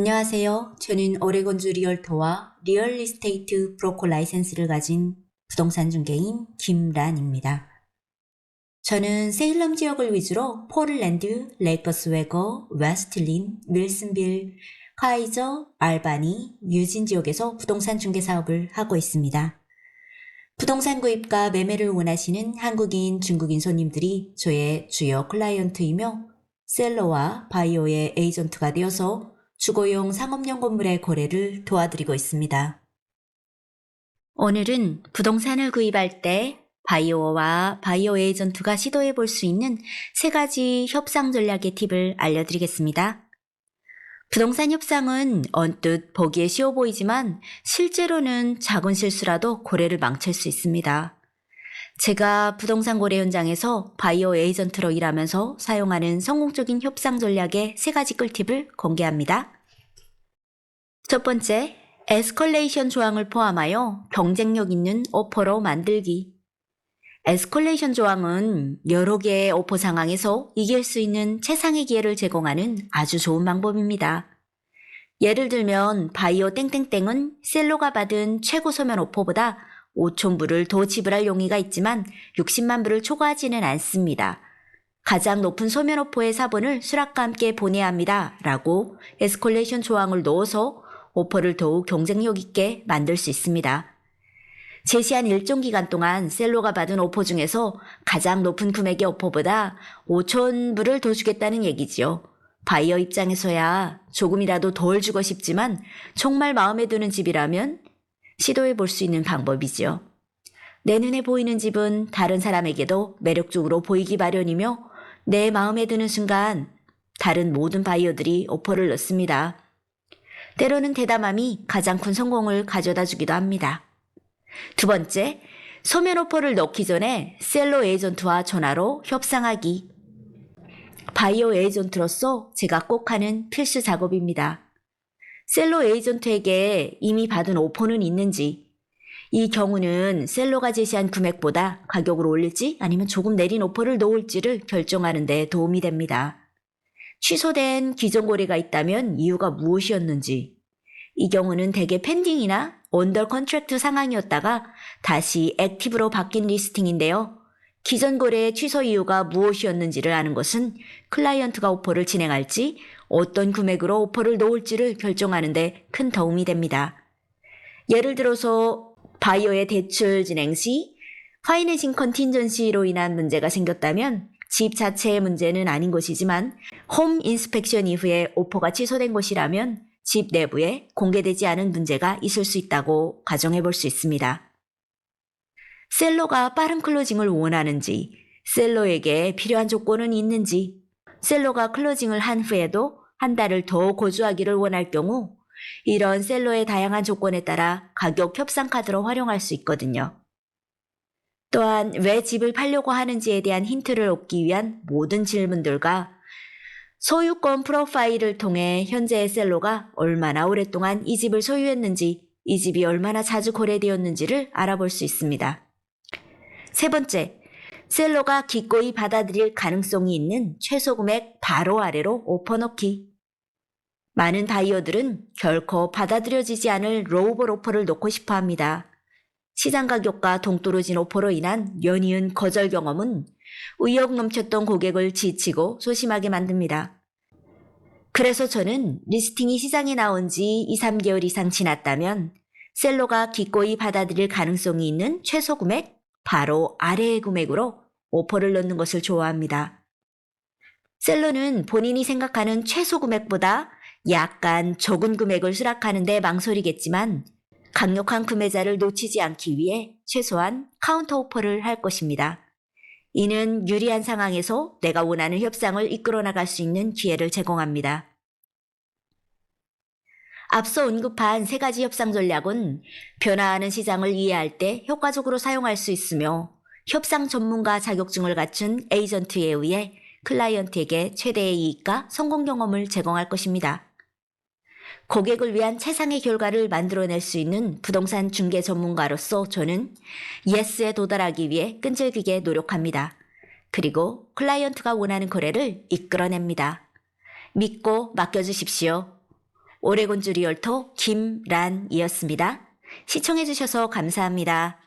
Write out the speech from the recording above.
안녕하세요. 저는 오레곤주 리얼터와 리얼리스테이트 브로커 라이센스를 가진 부동산 중개인 김란입니다. 저는 세일럼 지역을 위주로 포틀랜드, 레이커스웨거, 웨스틀린, 윌슨빌, 카이저, 알바니, 유진 지역에서 부동산 중개 사업을 하고 있습니다. 부동산 구입과 매매를 원하시는 한국인, 중국인 손님들이 저의 주요 클라이언트이며 셀러와 바이오의 에이전트가 되어서 주거용 상업용 건물의 거래를 도와드리고 있습니다. 오늘은 부동산을 구입할 때 바이오와 바이오 에이전트가 시도해 볼 수 있는 3가지 협상 전략의 팁을 알려드리겠습니다. 부동산 협상은 언뜻 보기에 쉬워 보이지만 실제로는 작은 실수라도 거래를 망칠 수 있습니다. 제가 부동산 거래 현장에서 바이오 에이전트로 일하면서 사용하는 성공적인 협상 전략의 3가지 꿀팁을 공개합니다. 첫 번째, 에스컬레이션 조항을 포함하여 경쟁력 있는 오퍼로 만들기. 에스컬레이션 조항은 여러 개의 오퍼 상황에서 이길 수 있는 최상의 기회를 제공하는 아주 좋은 방법입니다. 예를 들면 바이오 땡땡땡은 셀러가 받은 최고 소면 오퍼보다 5천 불을 더 지불할 용의가 있지만 60만 불을 초과하지는 않습니다. 가장 높은 소면 오퍼의 사본을 수락과 함께 보내야 합니다. 라고 에스컬레이션 조항을 넣어서 오퍼를 더욱 경쟁력 있게 만들 수 있습니다. 제시한 일정 기간 동안 셀러가 받은 오퍼 중에서 가장 높은 금액의 오퍼보다 5천 불을 더 주겠다는 얘기지요. 바이어 입장에서야 조금이라도 덜 주고 싶지만 정말 마음에 드는 집이라면 시도해 볼 수 있는 방법이지요. 내 눈에 보이는 집은 다른 사람에게도 매력적으로 보이기 마련이며 내 마음에 드는 순간 다른 모든 바이어들이 오퍼를 넣습니다. 때로는 대담함이 가장 큰 성공을 가져다 주기도 합니다. 두 번째, 소면 오퍼를 넣기 전에 셀러 에이전트와 전화로 협상하기. 바이오 에이전트로서 제가 꼭 하는 필수 작업입니다. 셀러 에이전트에게 이미 받은 오퍼는 있는지, 이 경우는 셀러가 제시한 금액보다 가격을 올릴지 아니면 조금 내린 오퍼를 넣을지를 결정하는 데 도움이 됩니다. 취소된 기존 거래가 있다면 이유가 무엇이었는지, 이 경우는 대개 펜딩이나 언더 컨트랙트 상황이었다가 다시 액티브로 바뀐 리스팅인데요. 기존 거래의 취소 이유가 무엇이었는지를 아는 것은 클라이언트가 오퍼를 진행할지 어떤 금액으로 오퍼를 넣을지를 결정하는 데 큰 도움이 됩니다. 예를 들어서 바이오의 대출 진행 시 파이낸싱 컨틴전시로 인한 문제가 생겼다면 집 자체의 문제는 아닌 것이지만 홈 인스펙션 이후에 오퍼가 취소된 것이라면 집 내부에 공개되지 않은 문제가 있을 수 있다고 가정해 볼 수 있습니다. 셀러가 빠른 클로징을 원하는지, 셀러에게 필요한 조건은 있는지, 셀러가 클로징을 한 후에도 한 달을 더 거주하기를 원할 경우 이런 셀러의 다양한 조건에 따라 가격 협상 카드로 활용할 수 있거든요. 또한 왜 집을 팔려고 하는지에 대한 힌트를 얻기 위한 모든 질문들과 소유권 프로파일을 통해 현재의 셀러가 얼마나 오랫동안 이 집을 소유했는지, 이 집이 얼마나 자주 거래되었는지를 알아볼 수 있습니다. 세 번째, 셀러가 기꺼이 받아들일 가능성이 있는 최소 금액 바로 아래로 오퍼 넣기. 많은 바이어들은 결코 받아들여지지 않을 로우볼 오퍼를 넣고 싶어 합니다. 시장 가격과 동떨어진 오퍼로 인한 연이은 거절 경험은 의욕 넘쳤던 고객을 지치고 소심하게 만듭니다. 그래서 저는 리스팅이 시장에 나온 지 2, 3개월 이상 지났다면 셀러가 기꺼이 받아들일 가능성이 있는 최소 금액 바로 아래의 금액으로 오퍼를 넣는 것을 좋아합니다. 셀러는 본인이 생각하는 최소 금액보다 약간 적은 금액을 수락하는 데 망설이겠지만 강력한 구매자를 놓치지 않기 위해 최소한 카운터 오퍼를 할 것입니다. 이는 유리한 상황에서 내가 원하는 협상을 이끌어 나갈 수 있는 기회를 제공합니다. 앞서 언급한 3가지 협상 전략은 변화하는 시장을 이해할 때 효과적으로 사용할 수 있으며 협상 전문가 자격증을 갖춘 에이전트에 의해 클라이언트에게 최대의 이익과 성공 경험을 제공할 것입니다. 고객을 위한 최상의 결과를 만들어낼 수 있는 부동산 중개 전문가로서 저는 예스에 도달하기 위해 끈질기게 노력합니다. 그리고 클라이언트가 원하는 거래를 이끌어냅니다. 믿고 맡겨주십시오. 오레곤주 리얼터 김란이었습니다. 시청해주셔서 감사합니다.